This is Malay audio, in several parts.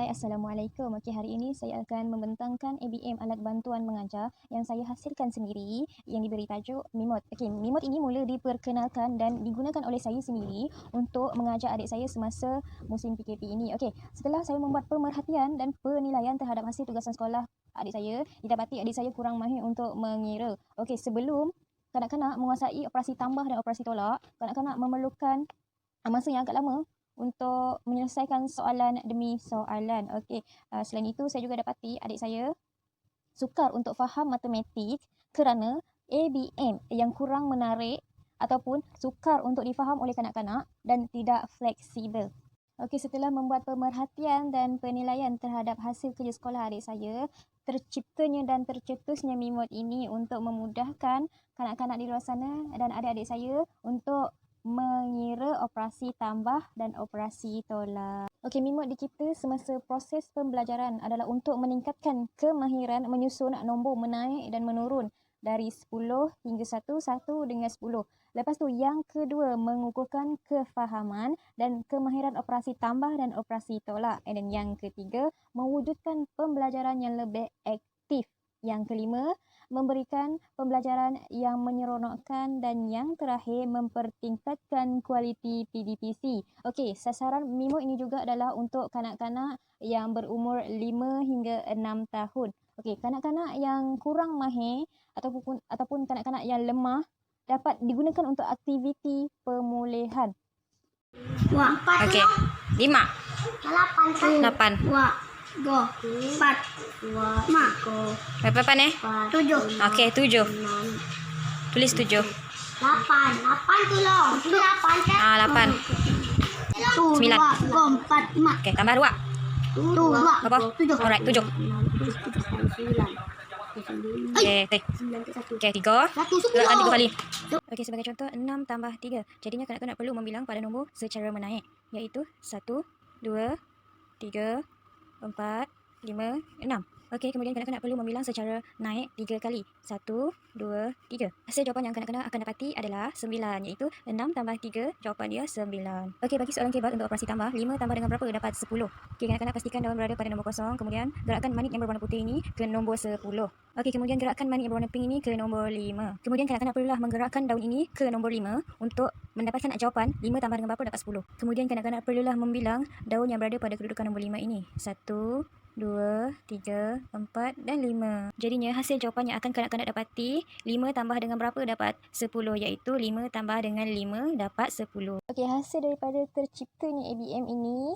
Hai, Assalamualaikum. Okey, hari ini saya akan membentangkan ABM, alat bantuan mengajar yang saya hasilkan sendiri yang diberi tajuk Mimot. Okey, Mimot ini mula diperkenalkan dan digunakan oleh saya sendiri untuk mengajar adik saya semasa musim PKP ini. Okey, setelah saya membuat pemerhatian dan penilaian terhadap hasil tugasan sekolah adik saya, didapati adik saya kurang mahir untuk mengira. Okey, sebelum kanak-kanak menguasai operasi tambah dan operasi tolak, kanak-kanak memerlukan masa yang agak lama untuk menyelesaikan soalan demi soalan. Okey, selain itu saya juga dapati adik saya sukar untuk faham matematik kerana ABM yang kurang menarik ataupun sukar untuk difaham oleh kanak-kanak dan tidak fleksibel. Okey, setelah membuat pemerhatian dan penilaian terhadap hasil kerja sekolah adik saya, terciptanya dan tercetusnya Mimot ini untuk memudahkan kanak-kanak di luar sana dan adik-adik saya untuk mengira operasi tambah dan operasi tolak. Okey, Mimot dicipta semasa proses pembelajaran adalah untuk meningkatkan kemahiran menyusun nombor menaik dan menurun dari 10 hingga 1, 1 dengan 10. Lepas tu yang kedua mengukuhkan kefahaman dan kemahiran operasi tambah dan operasi tolak. Dan yang ketiga mewujudkan pembelajaran yang lebih aktif. Yang kelima memberikan pembelajaran yang menyeronokkan dan yang terakhir mempertingkatkan kualiti PDPC. Okey, sasaran Mimot ini juga adalah untuk kanak-kanak yang berumur 5 hingga 6 tahun. Okey, kanak-kanak yang kurang mahir ataupun kanak-kanak yang lemah dapat digunakan untuk aktiviti pemulihan. Okey. 5. 8. 4, 5, Berapa ni? 7, Okey, 7. Tulis 7. 8 tu lah. 8 kan? 8. 1, 2, 9. 3, 4, 5. Okey, tambah 2. 2, Berapa? 7. Alright, 7. Okey, okey, 3. Gerakkan 3 kali. Okey, sebagai contoh 6 tambah 3. Jadinya kanak-kanak perlu membilang pada nombor secara menaik, iaitu 1, 2, 3, 4, 5, 6. Okey, kemudian kanak-kanak perlu membilang secara naik 3 kali. 1, 2, 3. Hasil jawapan yang kanak-kanak akan dapati adalah 9, iaitu 6 tambah 3, jawapan dia 9. Okey, bagi soalan kebat untuk operasi tambah, 5 tambah dengan berapa dapat 10. Okey, kanak-kanak pastikan daun berada pada nombor kosong, kemudian gerakkan manit yang berwarna putih ini ke nombor 10. Okey, kemudian gerakkan manit yang berwarna pink ini ke nombor 5. Kemudian kanak-kanak perlulah menggerakkan daun ini ke nombor 5 untuk mendapatkan jawapan 5 tambah dengan berapa dapat 10. Kemudian kanak-kanak perlulah membilang daun yang berada pada kedudukan nombor 5 ini. 1, 2, 3, 4 dan 5. Jadinya hasil jawapan yang akan kanak-kanak dapati 5 tambah dengan berapa dapat 10, iaitu 5 tambah dengan 5 dapat 10. Okey, hasil daripada terciptanya ABM ini,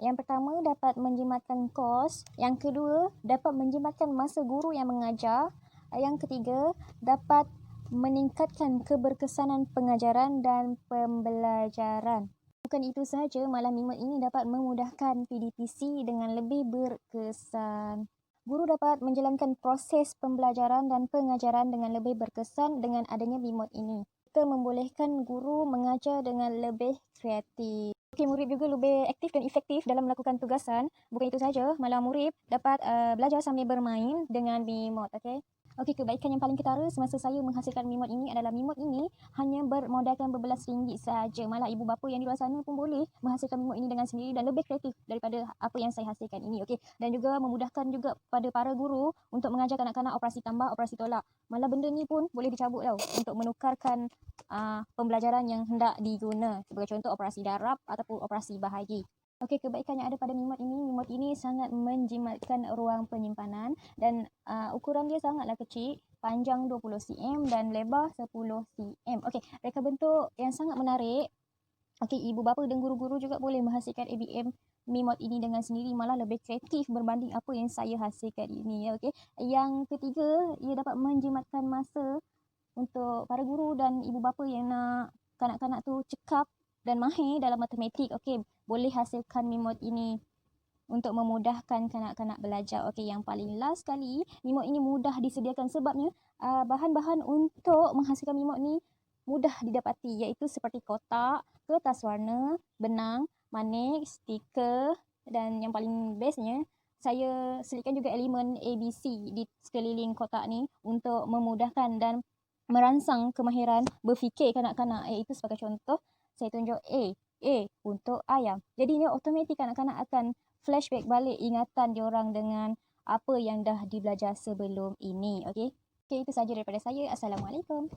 yang pertama dapat menjimatkan kos, yang kedua dapat menjimatkan masa guru yang mengajar, yang ketiga dapat meningkatkan keberkesanan pengajaran dan pembelajaran. Bukan itu sahaja, malah Mimot ini dapat memudahkan PDPC dengan lebih berkesan. Guru dapat menjalankan proses pembelajaran dan pengajaran dengan lebih berkesan dengan adanya Mimot ini. Kita membolehkan guru mengajar dengan lebih kreatif. Okey, murid juga lebih aktif dan efektif dalam melakukan tugasan. Bukan itu sahaja, malah murid dapat belajar sambil bermain dengan Mimot. Okey, kebaikan yang paling ketara semasa saya menghasilkan Mimot ini adalah Mimot ini hanya bermodalkan berbelas ringgit sahaja. Malah ibu bapa yang di luar sana pun boleh menghasilkan Mimot ini dengan sendiri dan lebih kreatif daripada apa yang saya hasilkan ini. Okey, dan juga memudahkan juga pada para guru untuk mengajar kanak-kanak operasi tambah, operasi tolak. Malah benda ni pun boleh dicabut tau untuk menukarkan pembelajaran yang hendak diguna. Sebagai contoh operasi darab ataupun operasi bahagi. Okey, kebaikan yang ada pada Mimot ini sangat menjimatkan ruang penyimpanan dan ukuran dia sangatlah kecil, panjang 20 cm dan lebar 10 cm. Okey, reka bentuk yang sangat menarik. Okey, ibu bapa dan guru-guru juga boleh menghasilkan ABM Mimot ini dengan sendiri, malah lebih kreatif berbanding apa yang saya hasilkan ini. Okey, yang ketiga, ia dapat menjimatkan masa untuk para guru dan ibu bapa yang nak kanak-kanak tu cekap dan mahir dalam matematik. Okey, boleh hasilkan Mimot ini untuk memudahkan kanak-kanak belajar. Okey, yang paling last sekali, Mimot ini mudah disediakan sebabnya bahan-bahan untuk menghasilkan Mimot ni mudah didapati, iaitu seperti kotak, kertas warna, benang, manik, stiker dan yang paling bestnya, saya selitkan juga elemen ABC di sekeliling kotak ni untuk memudahkan dan merangsang kemahiran berfikir kanak-kanak, iaitu sebagai contoh saya tunjuk A untuk ayam. Jadi ini automatik kanak-kanak akan flashback balik ingatan diorang dengan apa yang dah dibelajar sebelum ini. Okey. Okey, itu saja daripada saya. Assalamualaikum.